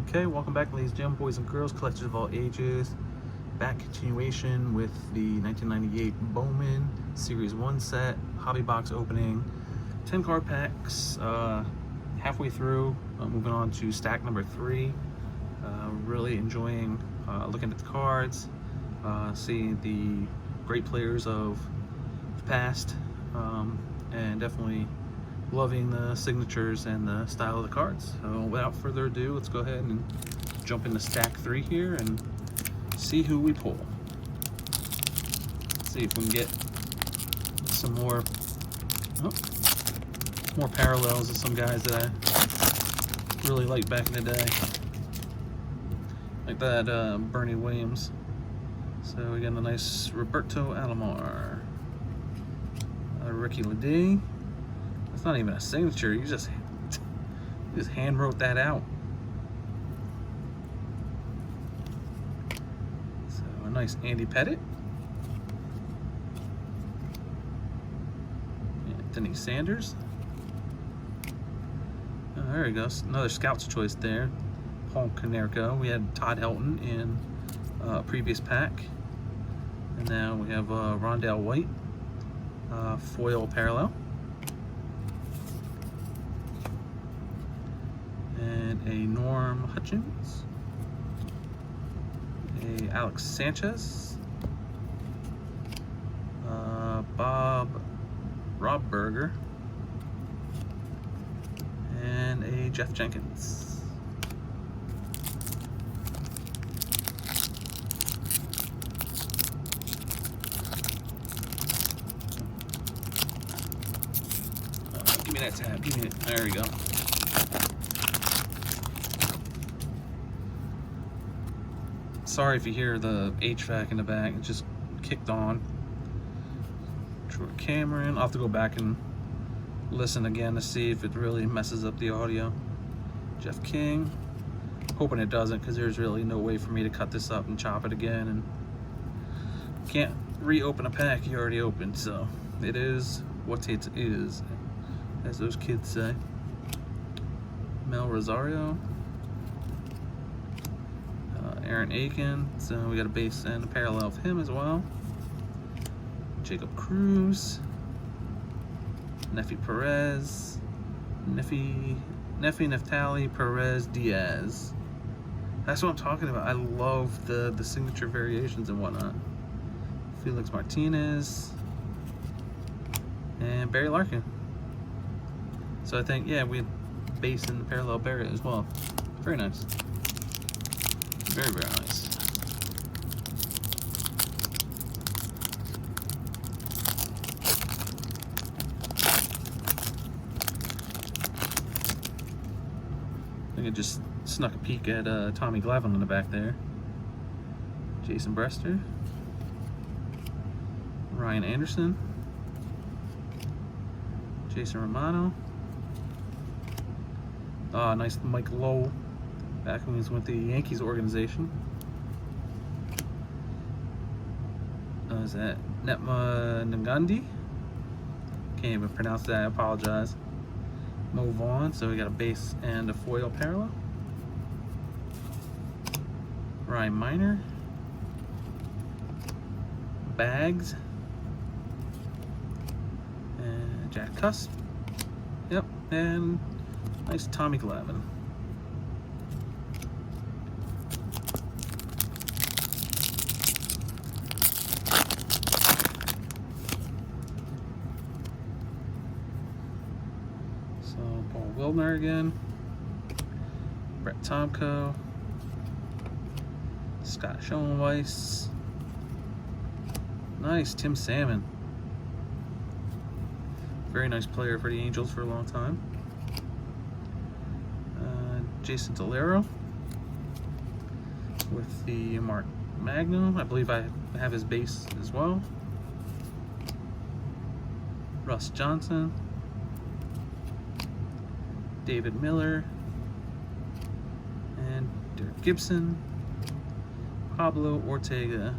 Okay, welcome back, ladies and gentlemen, boys and girls, collectors of all ages. Back continuation with the 1998 Bowman Series 1 set, hobby box opening, 10 card packs, halfway through, moving on to stack number 3. Really enjoying looking at the cards, seeing the great players of the past, and definitely loving the signatures and the style of the cards. So without further ado, let's go ahead and jump into stack 3 here and see who we pull. See if we can get some more parallels of some guys that I really liked back in the day, like that Bernie Williams. So we got a nice Roberto Alomar, Ricky Ledee. It's not even a signature, you just hand wrote that out. So a nice Andy Pettitte, Anthony Sanders. Oh, there he goes, another Scout's choice there. Paul Konerko. We had Todd Helton in a previous pack, and now we have Rondell White, foil parallel. And a Norm Hutchins, a Alex Sanchez, Bob Robberger, and a Jeff Jenkins. Give me that tab, give me it, there we go. Sorry if you hear the HVAC in the back, it just kicked on. Troy Cameron, I'll have to go back and listen again to see if it really messes up the audio. Jeff King, hoping it doesn't, because there's really no way for me to cut this up and chop it again, and can't reopen a pack you already opened, so it is what it is, as those kids say. Mel Rosario, Aaron Aiken, so we got a base and a parallel of him as well. Jacob Cruz, Nefi Perez, Nefi Neftali Perez Diaz. That's what I'm talking about. I love the signature variations and whatnot. Felix Martinez and Barry Larkin. So I think, yeah, we had base and the parallel Barry as well. Very nice. Very, very nice. I think I just snuck a peek at Tommy Glavine in the back there. Jason Brester, Ryan Anderson, Jason Romano. Nice Mike Lowe, back when he was with the Yankees organization. Is that Netma Ngandi? Can't even pronounce that, I apologize. Move on, so we got a base and a foil parallel. Ryan Miner, Bags, and Jack Cusp. Yep, and nice Tommy Glavine. Paul Wilner again, Brett Tomko, Scott Schoenweiss, nice Tim Salmon, very nice player for the Angels for a long time. Jason Delero with the Mark Magnum, I believe I have his base as well. Russ Johnson, David Miller, and Derek Gibson, Pablo Ortega.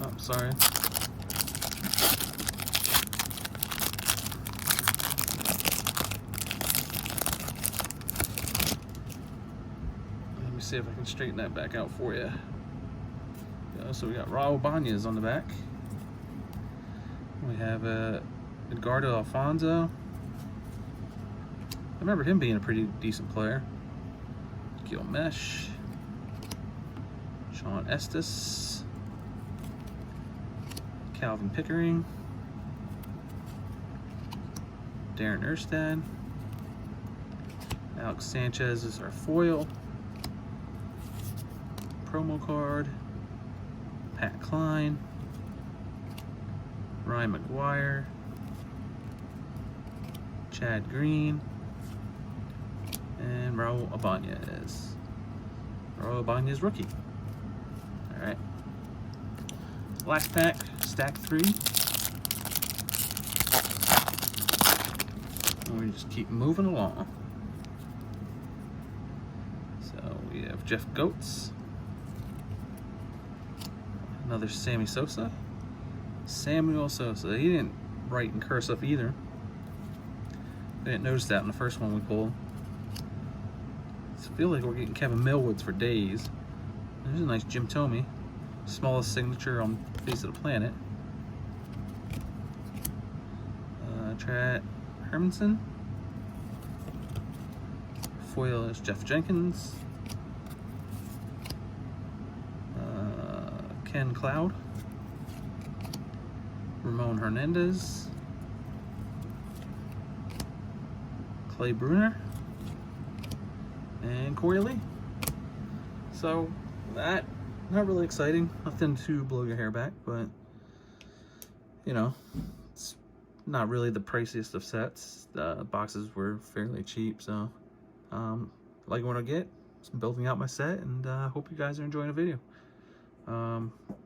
Oh, sorry. see if I can straighten that back out for you. So we got Raul Banez on the back. We have Edgardo Alfonso. I remember him being a pretty decent player. Gil Mesh. Sean Estes. Calvin Pickering. Darren Erstad. Alex Sanchez is our foil. Promo card. Pat Klein. Ryan McGuire. Chad Green. And Raul Ibanez. Raul Ibanez rookie. Alright. Last pack, stack 3. And we just keep moving along. So we have Jeff Goetz. Another Sammy Sosa. Samuel Sosa. He didn't write in cursive either. I didn't notice that in the first one we pulled. I feel like we're getting Kevin Millwoods for days. There's a nice Jim Thome. Smallest signature on the face of the planet. Trent Hermanson. Foil is Jeff Jenkins. Ken Cloud. Ramon Hernandez. Clay Bruner. And Corey Lee. So that, not really exciting. Nothing to blow your hair back, but you know, it's not really the priciest of sets. The boxes were fairly cheap, so like what I get, just building out my set, and hope you guys are enjoying the video.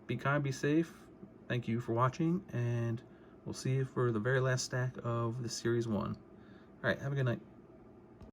Be kind, be safe. Thank you for watching, and we'll see you for the very last stack of the Series 1. Alright, have a good night.